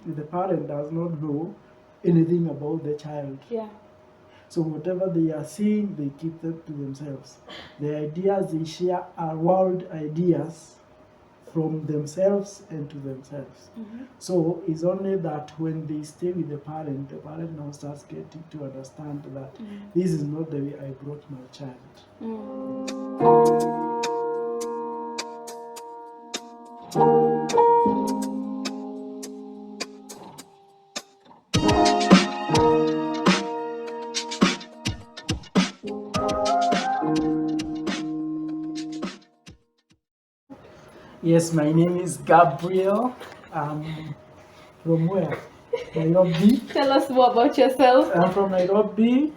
the parent does not know anything about the child. Yeah. So whatever they are seeing, they keep them to themselves. The ideas they share are world ideas from themselves and to themselves. So it's only that when they stay with the parent now starts getting to understand that this is not the way I brought my child. Yes, my name is Gabriel. From where? Nairobi. Tell us more about yourself. I'm from Nairobi.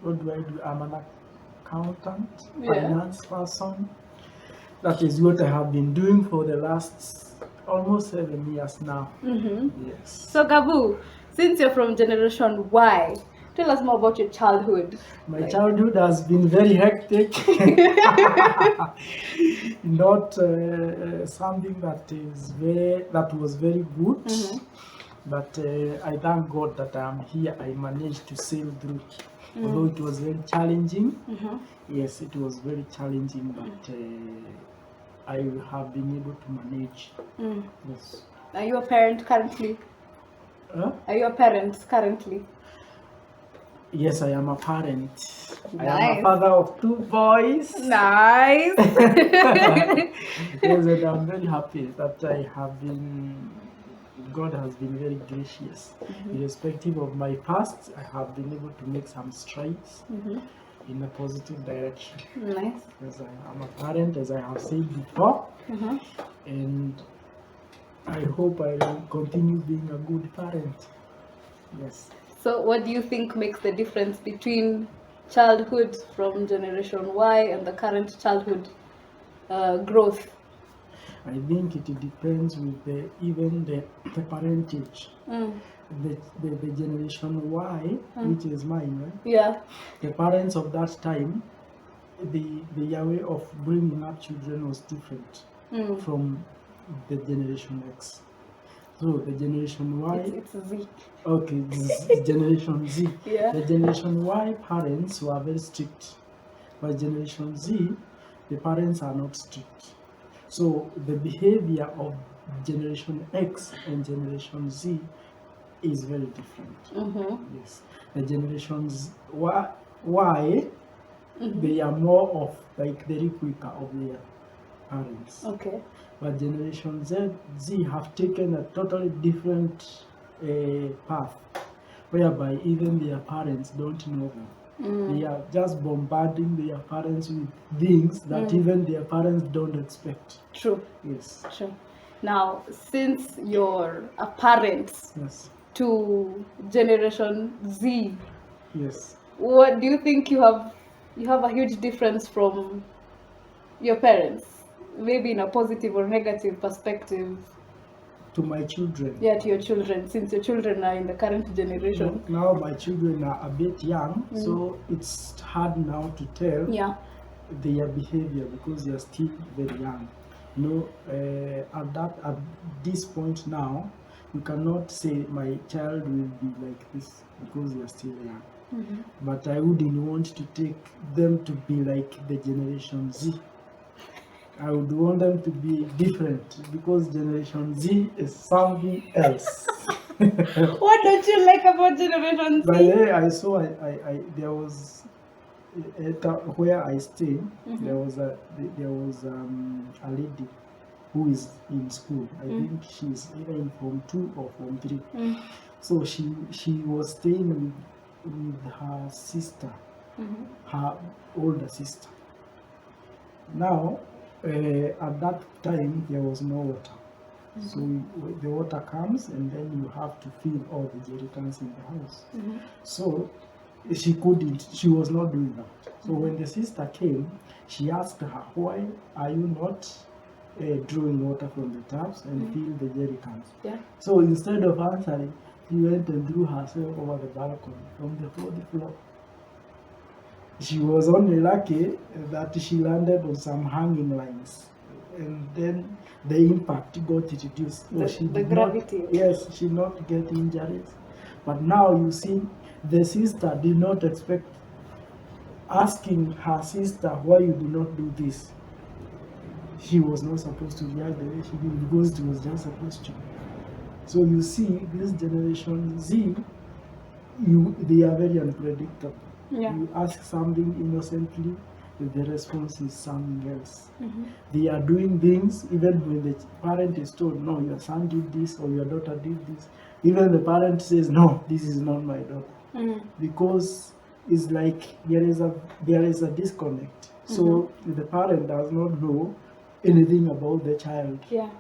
What do I do? I'm an accountant, finance person. That is what I have been doing for the last almost 7 years now. Yes. So Gabu, since you're from Generation Y, tell us more about your childhood. My childhood has been very hectic. Not something that was very good. But I thank God that I am here. I managed to sail through. Although it was very challenging. Yes, it was very challenging, but I have been able to manage. Yes. Are you a parent currently? Huh? Are you a parent currently? Yes, I am a parent. I am Nice. a father of 2 boys. Nice. Yes, and I'm very happy that God has been very gracious. Irrespective of my past, I have been able to make some strides in a positive direction. Nice. Yes, I am a parent, as I have said before, and I hope I will continue being a good parent. Yes. So what do you think makes the difference between childhood from Generation Y and the current childhood growth? I think it depends with the parentage. The Generation Y, which is mine, right? Yeah. The parents of that time, their way of bringing up children was different from the Generation X. So the Generation Y, It's Z. okay, this is Generation Z. Yeah. The Generation Y parents were very strict, but Generation Z, the parents are not strict. So the behavior of Generation X and Generation Z is very different. Yes, the Generations Y, they are more of like the replica of their parents. Okay. But Generation Z have taken a totally different path, whereby even their parents don't know them. They are just bombarding their parents with things that even their parents don't expect. True. Yes. True. Now, since you're a parent Yes. to Generation Z, Yes. what do you think you have a huge difference from your parents? Maybe in a positive or negative perspective. To my children. Yeah, to your children, since your children are in the current generation. Now my children are a bit young, so it's hard now to tell their behavior because they are still very young. At this point now, you cannot say my child will be like this because they are still young. But I wouldn't want to take them to be like the Generation Z. I would want them to be different because Generation Z is something else. What don't you like about Generation Z? By the way, I saw there was where I stay. There was a lady who is in school. I think she's either in Form 2 or Form 3. So she was staying with her sister, her older sister. Now, at that time, there was no water. So the water comes and then you have to fill all the jerry cans in the house. So she was not doing that. So when the sister came, she asked her, why are you not drawing water from the taps and fill the jerry cans? Yeah. So instead of answering, she went and threw herself over the balcony from the 4th floor. She was only lucky that she landed on some hanging lines. and then the impact got reduced. Or she The did gravity. not, yes, she did not get injuries. But now you see, the sister did not expect, asking her sister why you did not do this. She was not supposed to react the way she did because it was just a question. So you see, this generation Z, they are very unpredictable. Yeah. You ask something innocently, the response is something else. Mm-hmm. They are doing things even when the parent is told, no, your son did this or your daughter did this. Even the parent says, no, this is not my daughter. Mm. Because it's like there is a disconnect. So the parent does not know anything about the child. Yeah.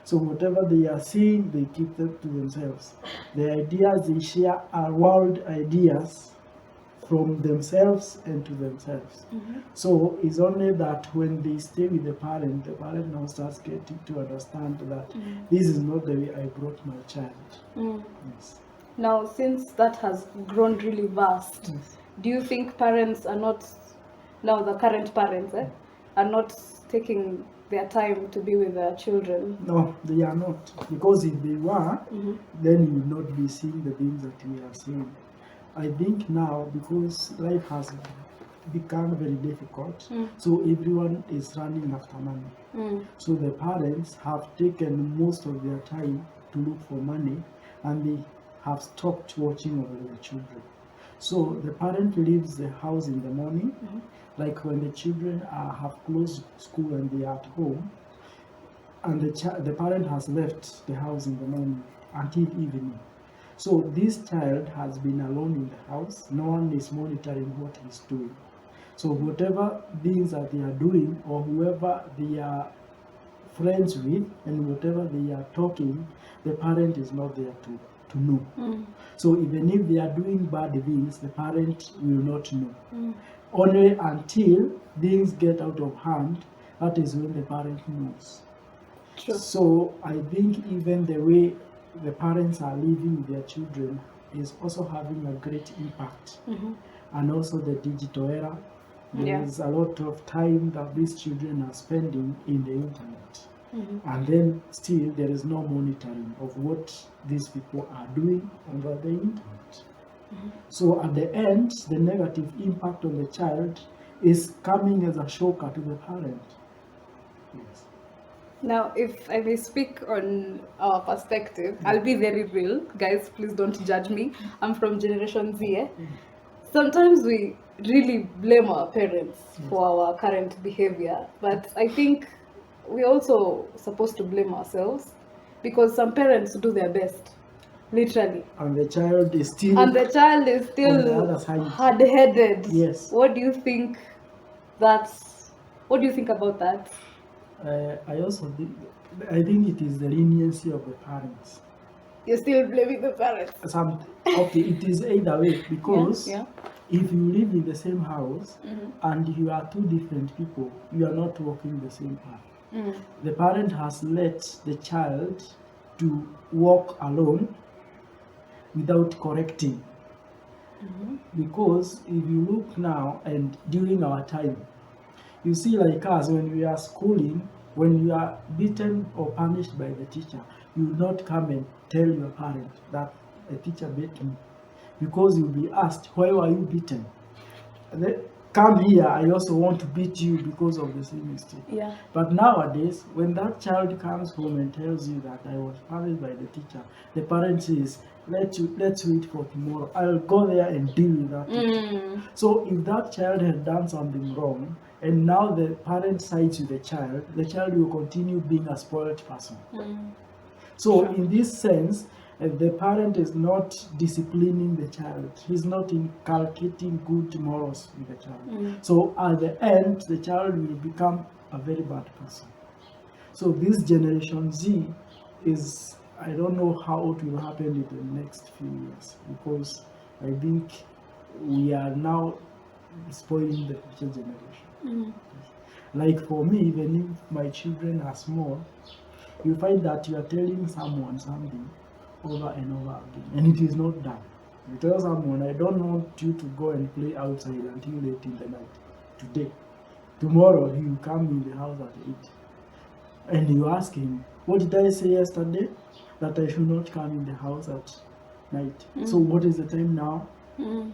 So whatever they are seeing, they keep them to themselves. The ideas they share are world ideas from themselves and to themselves. So it's only that when they stay with the parent now starts getting to understand that this is not the way I brought my child. Yes. Now, since that has grown really vast, Yes. do you think parents are not, now the current parents, are not taking their time to be with their children? No, they are not. Because if they were, then you would not be seeing the things that we are seeing. I think now, because life has become very difficult, so everyone is running after money. So the parents have taken most of their time to look for money, and they have stopped watching over their children. So the parent leaves the house in the morning, like when the children have closed school and they are at home, and the parent has left the house in the morning until evening. So this child has been alone in the house. No one is monitoring what he's doing. So whatever things that they are doing, or whoever they are friends with, and whatever they are talking, the parent is not there to know. So even if they are doing bad things, the parent will not know. Only until things get out of hand, that is when the parent knows. True. So I think even the way the parents are living with their children is also having a great impact. And also the digital era. There is a lot of time that these children are spending in the internet. And then still there is no monitoring of what these people are doing over the internet. So at the end, the negative impact on the child is coming as a shocker to the parent. Yes. Now, if I may speak on our perspective, I'll be very real. Guys, please don't judge me. I'm from Generation Z. Sometimes we really blame our parents for our current behavior, but I think we're also supposed to blame ourselves, because some parents do their best, literally. And the child is still And the child is on the still other side. hard-headed. Yes. What do you think about that? I think it is the leniency of the parents. You're still blaming the parents. Okay, it is either way, because Yeah. if you live in the same house and you are two different people, you are not walking the same path. The parent has let the child to walk alone without correcting. Because if you look now and during our time, you see, like us, when we are schooling, when you are beaten or punished by the teacher, you will not come and tell your parent that a teacher beat me, because you'll be asked, why were you beaten? Come here, I also want to beat you because of the same mistake. Yeah. But nowadays, when that child comes home and tells you that I was punished by the teacher, the parent says, let's wait for tomorrow. I'll go there and deal with that teacher. So if that child had done something wrong, and now the parent sides with the child will continue being a spoiled person. So in this sense, the parent is not disciplining the child. He's not inculcating good morals with the child. So at the end, the child will become a very bad person. So this Generation Z is, I don't know how it will happen in the next few years, because I think we are now spoiling the future generation. Like for me, even if my children are small, you find that you are telling someone something over and over again, and it is not done. You tell someone, I don't want you to go and play outside until late in the night today. Tomorrow he will come in the house at 8. And you ask him, what did I say yesterday? That I should not come in the house at night. So what is the time now?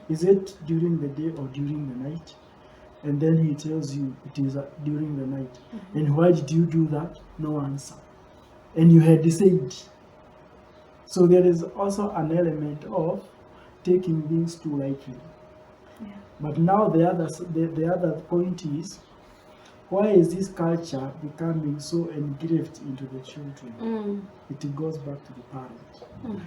Is it during the day or during the night? And then he tells you it is during the night. And why did you do that? No answer. And you had said. So there is also an element of taking things too lightly. Yeah. But now the other point is, why is this culture becoming so engraved into the children? It goes back to the parent.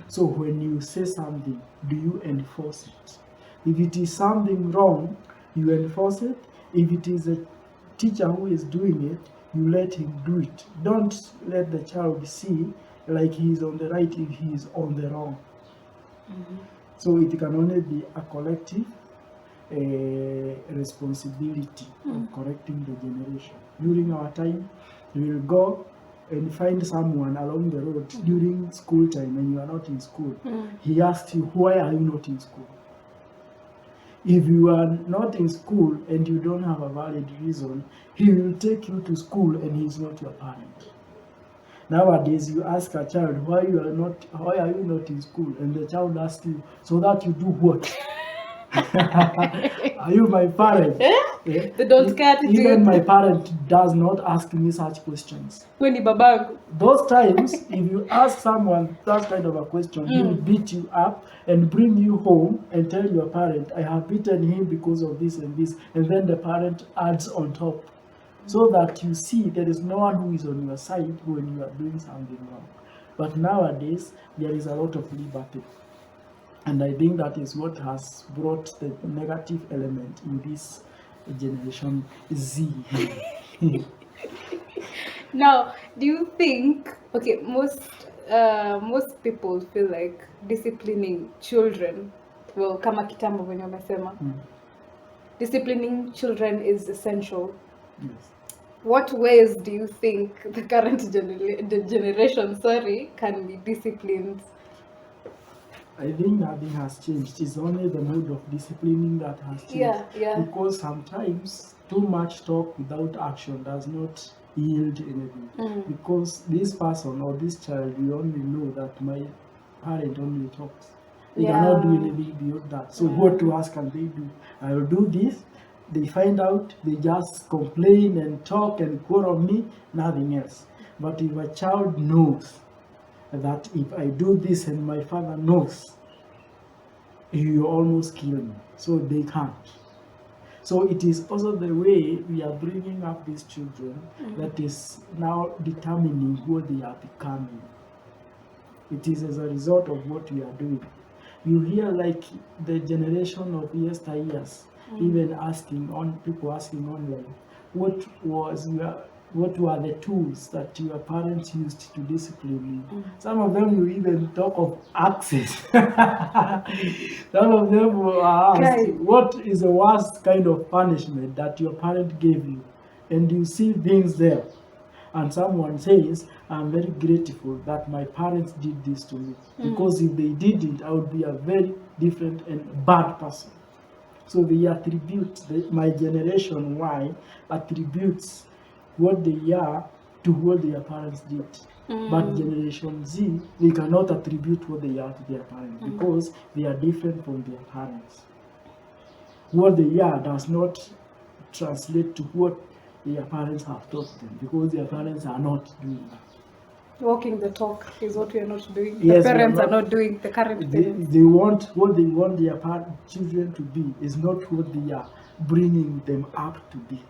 So when you say something, do you enforce it? If it is something wrong, you enforce it. If it is a teacher who is doing it, you let him do it. Don't let the child see like he is on the right if he is on the wrong. So it can only be a collective responsibility of correcting the generation. During our time, we will go and find someone along the road during school time and you are not in school. He asks you, why are you not in school? If you are not in school and you don't have a valid reason, he will take you to school and he is not your parent. Nowadays, you ask a child, why are you not in school? And the child asks you, so that you do what? Are you my parent? They don't care to Even do my it. parent does not ask me such questions. When babangu. Those times, if you ask someone that kind of a question, he will beat you up and bring you home and tell your parent, I have beaten him because of this and this. And then the parent adds on top. So that you see there is no one who is on your side when you are doing something wrong. But nowadays, there is a lot of liberty. And I think that is what has brought the negative element in this generation Z. Now, do you think, okay, most people feel like disciplining children, well, kama kitambo venye umesema, disciplining children is essential. Yes. What ways do you think the current generation, can be disciplined? I think nothing has changed. It's only the mode of disciplining that has changed. Yeah. Because sometimes too much talk without action does not yield anything. Because this person or this child, we only know that my parent only talks. They cannot do anything beyond that. So what else can they do? I will do this. They find out, they just complain and talk and quarrel me, nothing else. But if a child knows that if I do this and my father knows, he will almost kill me. So they can't. So it is also the way we are bringing up these children that is now determining what they are becoming. It is as a result of what we are doing. You hear like the generation of yesteryears, even people asking online, what were the tools that your parents used to discipline you? Some of them will even talk of axes. Some of them will ask, what is the worst kind of punishment that your parent gave you? And you see things there. And someone says, I'm very grateful that my parents did this to me. Because if they didn't, I would be a very different and bad person. So they attribute, my generation Y attributes what they are to what their parents did. But Generation Z, they cannot attribute what they are to their parents because they are different from their parents. What they are does not translate to what their parents have taught them because their parents are not doing that. Walking the talk is what we are not doing. Yes, the parents are not doing the current parents. They want what they want their children to be is not what they are bringing them up to be.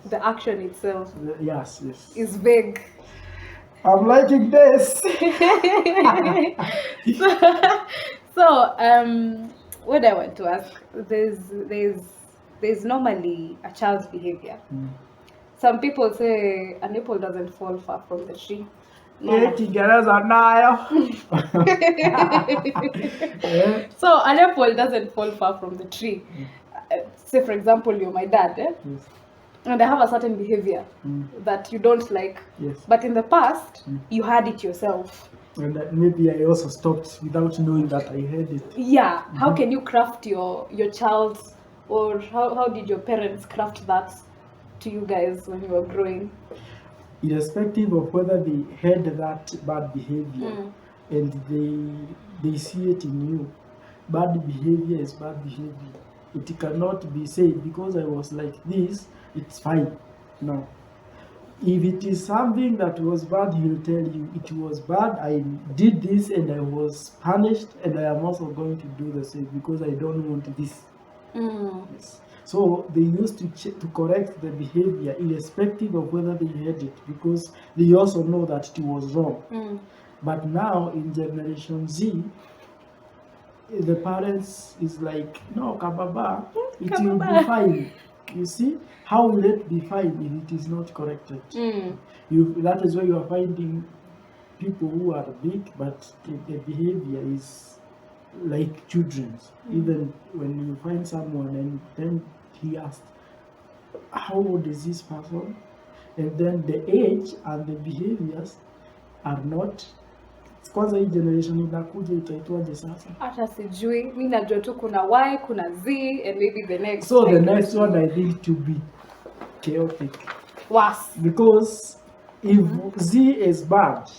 The action itself Yes. is vague. I'm liking this. So, what I want to ask, there's normally a child's behavior. Some people say an apple doesn't fall far from the tree. So an apple doesn't fall far from the tree. Say for example, you're my dad, Yes. and I have a certain behavior that you don't like. Yes. But in the past, you had it yourself. And maybe I also stopped without knowing that I had it. Yeah. How can you craft your child's, or how did your parents craft that to you guys when you were growing? irrespective of whether they had that bad behavior and they see it in you. Bad behavior is bad behavior. It cannot be said because I was like this, it's fine. No. If it is something that was bad, he'll tell you it was bad. I did this and I was punished, and I am also going to do the same because I don't want this. Yes. So they used to correct the behavior irrespective of whether they had it, because they also know that it was wrong. But now in Generation Z, the parents is like, no, kababa, it will be fine. You see, how will it be fine if it is not corrected? That is why you are finding people who are big, but the behavior is like children's. Even when you find someone and then he asks, how old is this person? And then the age and the behaviors are not. Kwanza hii generation inakuja itaitwaje sasa? Hata sijui. Mimi najua tu kuna Y, kuna Z, and maybe the next. So the next one I think to be chaotic. Worse. Because if Z is bad,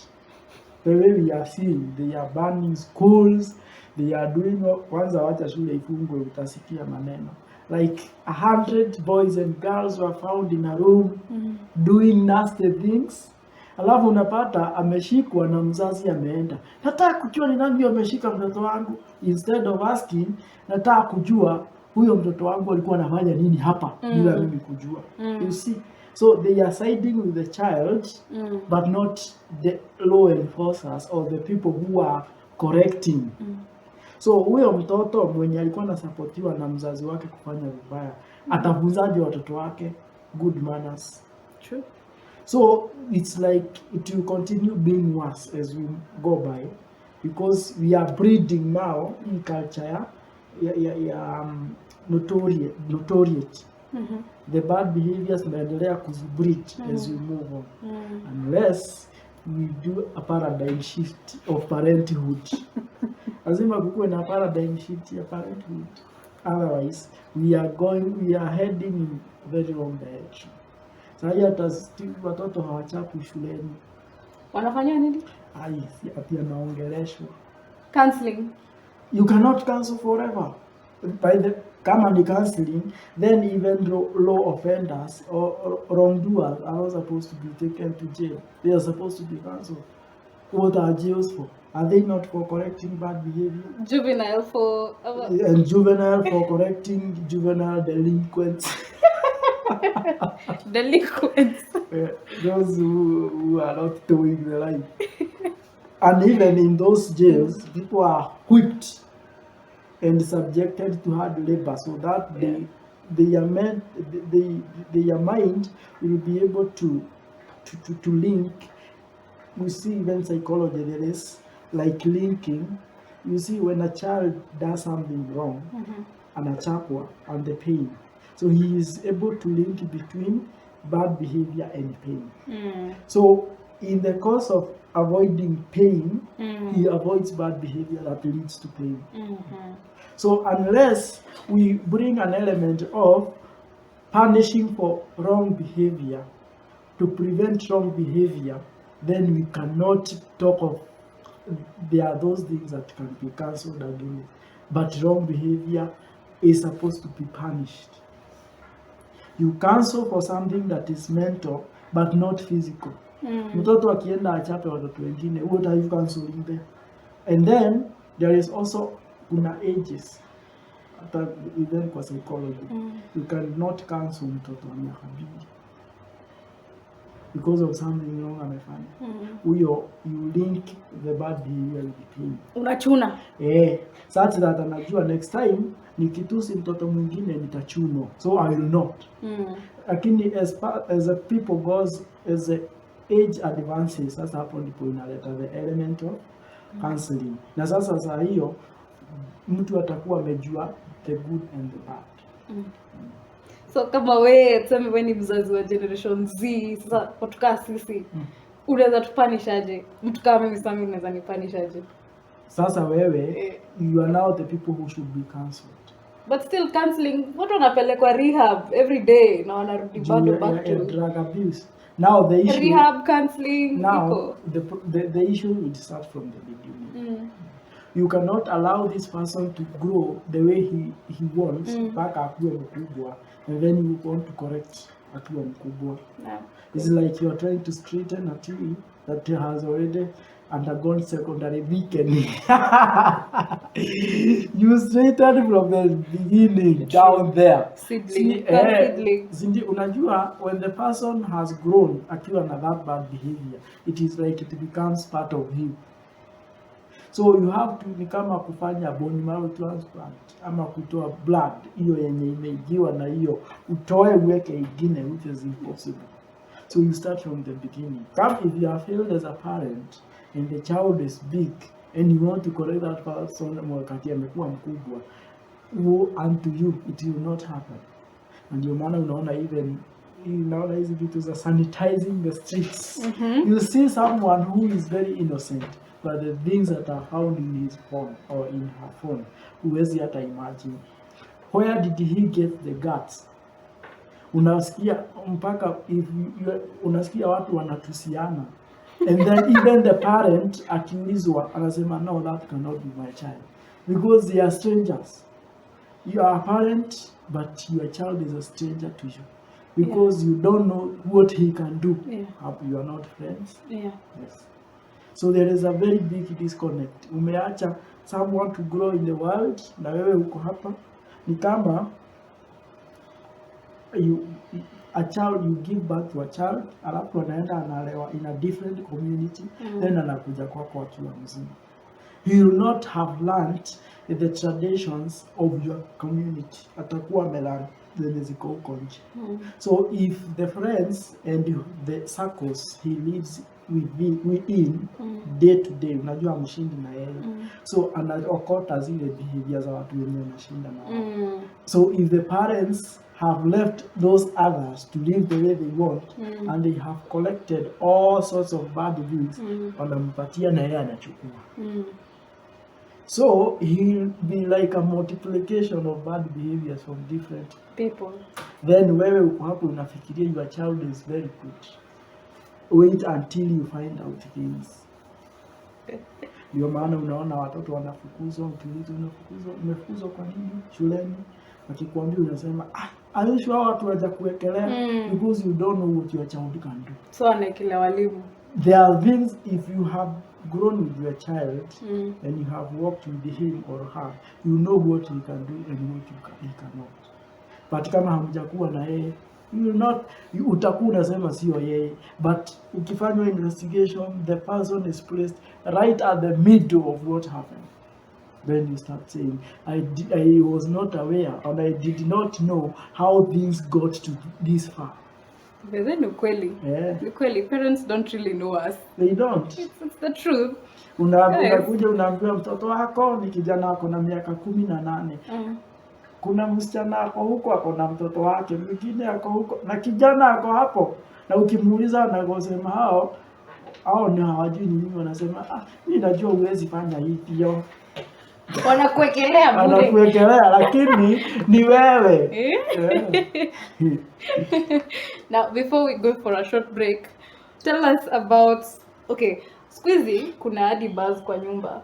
the way we are seeing, they are banning schools, they are doing, kwanza wacha shule ifungwe utasikia maneno. Like 100 boys and girls were found in a room doing nasty things. Alafu unapata ameshikwa na mzazi ameenda. Nataka kujua ni nani ameshika mtoto wangu. Instead of asking, nataka kujua huyo mtoto wangu alikuwa anafanya nini hapa bila mimi kujua. You see? So they are siding with the child, but not the law enforcers or the people who are correcting. So huyo mtoto mwenye alikuwa anasapotiwa na mzazi wake kufanya vibaya, atafunzaje watoto wake good manners? True. So it's like it will continue being worse as we go by, because we are breeding now in culture notoriety. The bad behaviors tunaendelea kuzibreed as we move on, unless we do a paradigm shift of parenthood. Lazima kukuwe na paradigm shift ya parenthood, otherwise we are heading in very wrong direction. Sasa hata watoto hawachapwi shuleni. Wanafanya nini? Ati anaongeleshwa. Counseling. You cannot cancel forever. Kama ni counseling, then even law offenders or wrongdoers are not supposed to be taken to jail. They are supposed to be cancelled. What are jails for? Are they not for correcting bad behavior? Juvenile for... And juvenile for correcting juvenile delinquents. Delinquents. Those who are not towing the line. And even in those jails, people are whipped and subjected to hard labor, so that their mind will be able to link. You see, even psychology, there is like linking. You see, when a child does something wrong, and a chapwa and the pain, so he is able to link between bad behavior and pain. So in the course of avoiding pain, he avoids bad behavior that leads to pain. So unless we bring an element of punishing for wrong behavior to prevent wrong behavior, then we cannot talk of there are those things that can be cancelled again. But wrong behavior is supposed to be punished. You cancel for something that is mental but not physical. Mtoto akienda achape watoto wengine, what are you cancelling there? And then there is also kuna ages. Even kwa psychology, you cannot cancel mtoto wa miaka 2 because of something wrong amefanya. Huyo you link the bad behavior with the pain. Unachuna. Such that anajua next time nikitusi mtoto mwingine nitachunwa. So I will not. Lakini as a people goes, as the age advances, sasa hapo ndipo inaleta the element of counseling. Na sasa saa hiyo mtu atakuwa amejua the good and the bad. So kama wewe tuseme wewe ni mzazi wa generation Z, sasa kutoka sisi unaweza tupanish aje? Mtu kama mimi sasa mimi naweza nipanish aje? Sasa wewe you are now the people who should be cancelled. But still counseling, watu wanapelekwa rehab every day na wanarudi bado back to drug abuse. Now the issue. Rehab, counseling, Now people. the issue will start from the beginning. Mm. You cannot allow this person to grow the way he wants mpaka akuwe mkubwa, and then you want to correct akiwa mkubwa. Yeah. It's like you're trying to straighten a tree that has already undergone secondary weakening. You straighten from the beginning down there. Seedling. Unajua, when the person has grown akiwa na that bad behavior, it is like it becomes part of him. So you have to, ni kama kufanya bone marrow transplant ama kutoa blood hiyo yenye imeigiwa na hiyo utoe uweke ingine, which is impossible. So you start from the beginning. Come, if you are failed as a parent and the child is big and you want to correct that person wakati amekuwa mkubwa, unto you it will not happen. And ndio maana unaona even hizi vitu za sanitizing the streets. You see someone who is very innocent, but the things that are found in his phone or in her phone, huwezi hata imagine. Where did he get the guts? Unasikia mpaka unasikia watu wanatusiana, and then even the parent akiulizwa anasema no, that cannot be my child, because they are strangers. You are a parent, but your child is a stranger to you, because you don't know what he can do. You are not friends. Yes. So there is a very big disconnect. Umeacha someone to grow in the world, na wewe uko hapa. Ni kama a child, you give birth to a child, alafu anaenda analewa in a different community, then anakuja kwako akiwa mzima. He will not have learned the traditions of your community. Atakuwa amelearn zenye ziko huko nje. So if the friends and the circles he lives within day to day, unajua mshindi na yeye. So anaokota zile behavior za watu wenye wanashinda na wao. So if the parents have left those others to live the way they want, and they have collected all sorts of bad deeds, wanampatia na yeye anachukua. So he'll be like a multiplication of bad behaviors from different people. Then wewe uko hapo unafikiria your child is very good. Wait until you find out things. Ndio maana unaona watoto wanafukuzwa, ukiulizwa umefukuzwa kwa nini shuleni? Akikwambia unasema are you sure watu waja kuwekelea? Because you don't know what your child can do. So anaekelewa walimu. There are things, if you have grown with your child and you have worked with him or her, you know what he can do and what he cannot. But kama hamjakuwa na yeye, utakuwa unasema sio yeye. But ukifanywa investigation, the person is placed right at the middle of what happened. Then you start saying, I was not aware, and I did not know how things got to this far. But then ukweli, parents don't really know us. They don't. It's the truth. Unakuja unaambia mtoto wako ni kijana wako na miaka 18. Kuna msichana ako huko ako na mtoto wake, mwingine ako huko na kijana ako hapo, na ukimuuliza anasema hao ni hawajui nini, wanasema mimi najua huwezi fanya hivyo. Wanakuwekelea lakini ni wewe. Now before we go for a short break, tell us about squeezy kuna hadi bars kwa nyumba,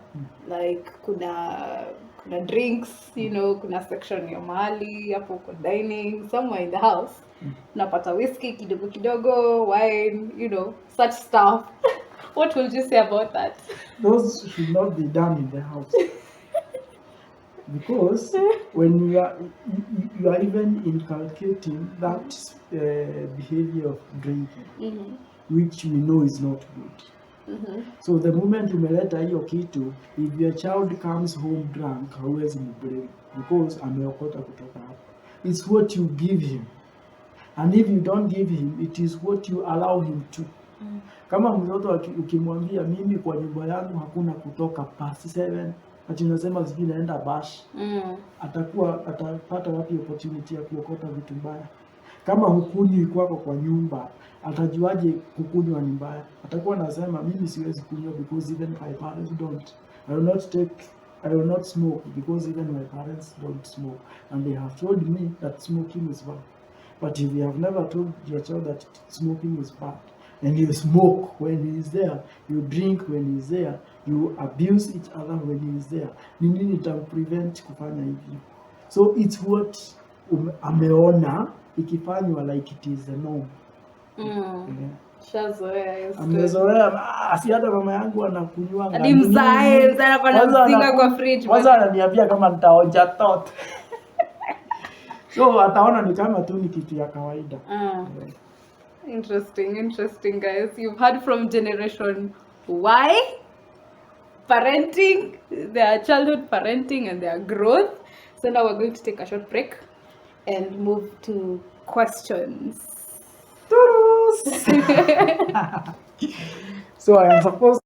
like kuna drinks, kuna section ya mahali hapo kwa dining, somewhere in the house unapata whiskey kidogo, wine, such stuff. What will you say about that? Those should not be done in the house. Because when you are even inculcating that behavior of drinking, which we know is not good. So the moment umeleta hiyo kitu, if your child comes home drunk, hauwezi mblame, because ameokota kutoka hapo. It's what you give him, and if you don't give him, it is what you allow him to. Kama mtoto ukimwambia mimi kwa nyumba yangu hakuna kutoka past 7, ati unasema sijui naenda bash, atapata wapi opportunity ya kuokota vitu mbaya? Kama hukunywi kwako kwa nyumba, atajuaje kukunywa ni mbaya? Atakuwa anasema mimi siwezi kunywa because even my parents don't. I will not smoke because even my parents don't smoke, and they have told me that smoking is bad. But if you have never told your child that smoking is bad, and you smoke when he is there, you drink when he is there, you abuse each other when he is there, ni nini prevent kufanya hivyo? So it's what ameona ikifanywa like it is the norm. Shazoea. Amezoea, si hata mama yangu anakunywa hadi mzae anazinga kwa fridge. Kwanza ananiambia kama nitaonja tot. So ataona ni kama tu ni kitu ya kawaida. Interesting guys. You've heard from generation Y, parenting, their childhood parenting and their growth. So now we're going to take a short break and move to questions. So I am supposed